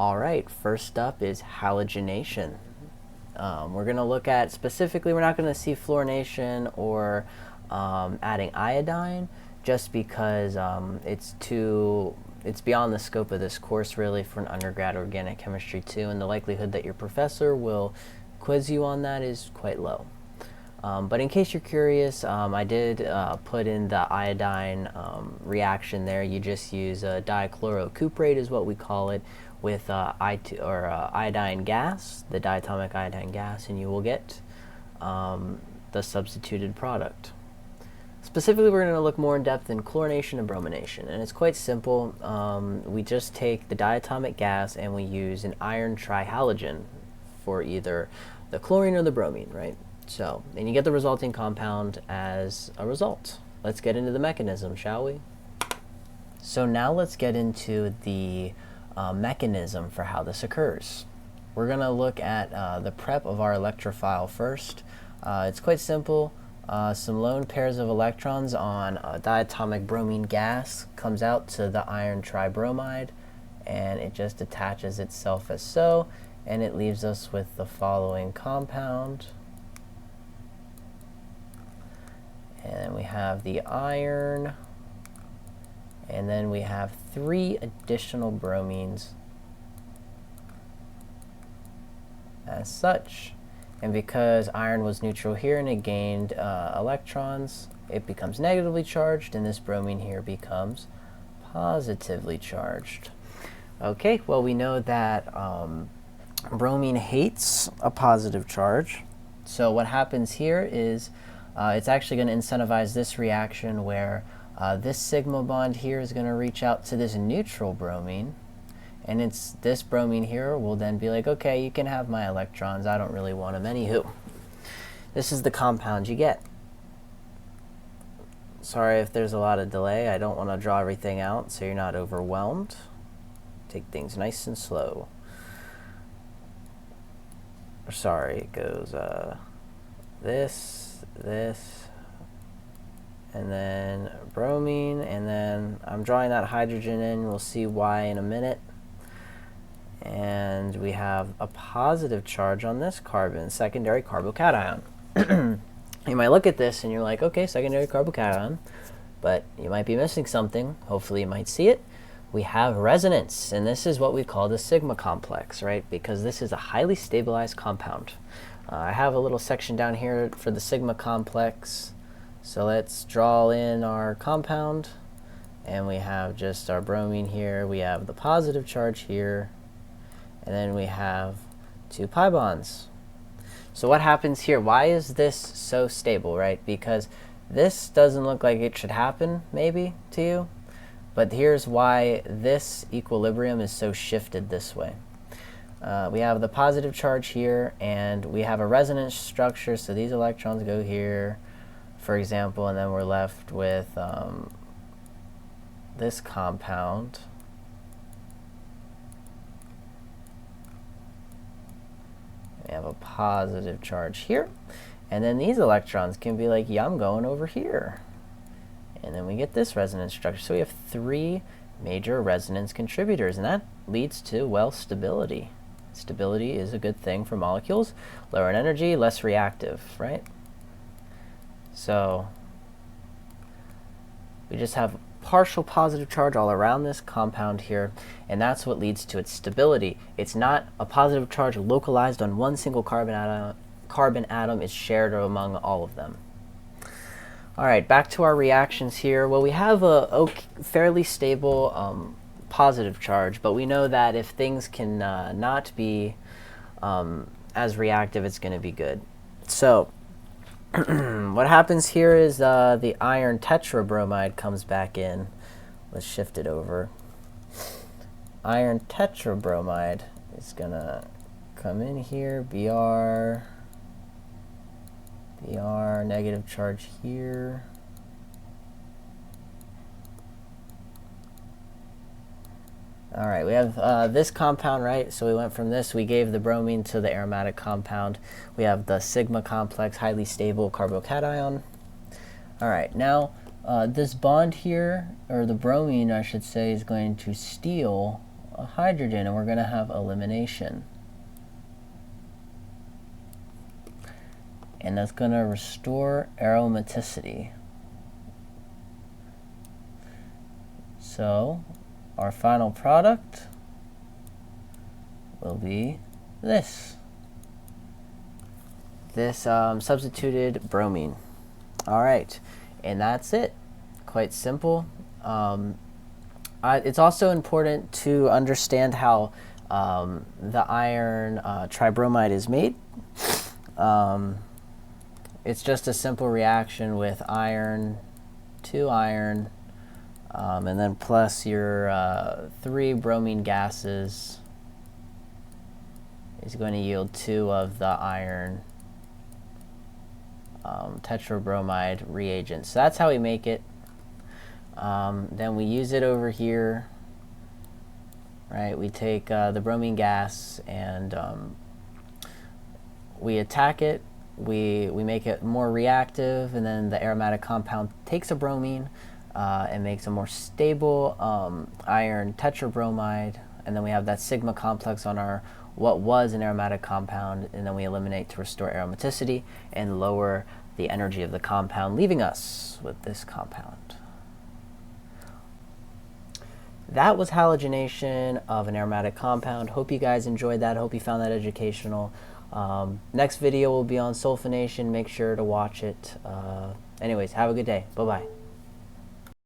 All right, first up is halogenation. We're going to look at specifically, we're not going to see fluorination or adding iodine, just because it's beyond the scope of this course really for an undergrad organic chemistry 2, and the likelihood that your professor will quiz you on that is quite low. But in case you're curious, I did put in the iodine reaction there. You just use dichlorocuprate is what we call it, with iodine gas, the diatomic iodine gas, and you will get the substituted product. Specifically, we're going to look more in depth in chlorination and bromination, and it's quite simple. We just take the diatomic gas and we use an iron trihalogen for either the chlorine or the bromine, right? So, and you get the resulting compound as a result. Let's get into the mechanism, shall we? So now let's get into the mechanism for how this occurs. We're going to look at the prep of our electrophile first. It's quite simple. Some lone pairs of electrons on diatomic bromine gas comes out to the iron tribromide, and it just attaches itself as so, and it leaves us with the following compound. And then we have the iron, and then we have 3 additional bromines as such. And because iron was neutral here and it gained electrons, it becomes negatively charged, and this bromine here becomes positively charged. Okay, well, we know that bromine hates a positive charge. So what happens here is it's actually going to incentivize this reaction where this sigma bond here is going to reach out to this neutral bromine, and this bromine here will then be like, okay, you can have my electrons, I don't really want them anywho. This is the compound you get. Sorry if there's a lot of delay, I don't want to draw everything out so you're not overwhelmed. Take things nice and slow. Sorry, it goes this, and then bromine, and then I'm drawing that hydrogen in. We'll see why in a minute. And we have a positive charge on this carbon, secondary carbocation. You might look at this and you're like, okay, secondary carbocation, but you might be missing something. Hopefully you might see it. We have resonance, and this is what we call the sigma complex, right? Because this is a highly stabilized compound. I have a little section down here for the sigma complex. So let's draw in our compound, and we have just our bromine here. We have the positive charge here, and then we have 2 pi bonds. So what happens here? Why is this so stable, right? Because this doesn't look like it should happen, maybe, to you. But here's why this equilibrium is so shifted this way. We have the positive charge here, and we have a resonance structure, so these electrons go here, for example, and then we're left with this compound. We have a positive charge here, and then these electrons can be like, yeah, I'm going over here. And then we get this resonance structure. So we have 3 major resonance contributors, and that leads to, well, stability. Stability is a good thing for molecules. Lower in energy, less reactive, right? So we just have partial positive charge all around this compound here, and that's what leads to its stability. It's not a positive charge localized on one single carbon atom. It's shared among all of them. All right, back to our reactions here. Well, we have a fairly stable positive charge, but we know that if things can not be as reactive, it's going to be good. So what happens here is the iron tetrabromide comes back in. Let's shift it over. Iron tetrabromide is going to come in here, Br, negative charge here. All right, we have this compound, right? So we went from this, we gave the bromine to the aromatic compound. We have the sigma complex, highly stable carbocation. All right, now this bond here, or the bromine, I should say, is going to steal a hydrogen, and we're going to have elimination. And that's going to restore aromaticity. So our final product will be this substituted bromine. All right, and that's it. Quite simple. It's also important to understand how the iron tribromide is made. It's just a simple reaction with iron to iron, and then plus your 3 bromine gases is going to yield 2 of the iron tetrabromide reagent. So that's how we make it. Then we use it over here, right? We take the bromine gas and we attack it. We make it more reactive, and then the aromatic compound takes a bromine and makes a more stable iron tetrabromide, and then we have that sigma complex on our what was an aromatic compound, and then we eliminate to restore aromaticity and lower the energy of the compound, leaving us with this compound. That was halogenation of an aromatic compound. Hope you guys enjoyed that. Hope you found that educational. Next video will be on sulfonation. Make sure to watch it. Anyways, have a good day. Bye-bye.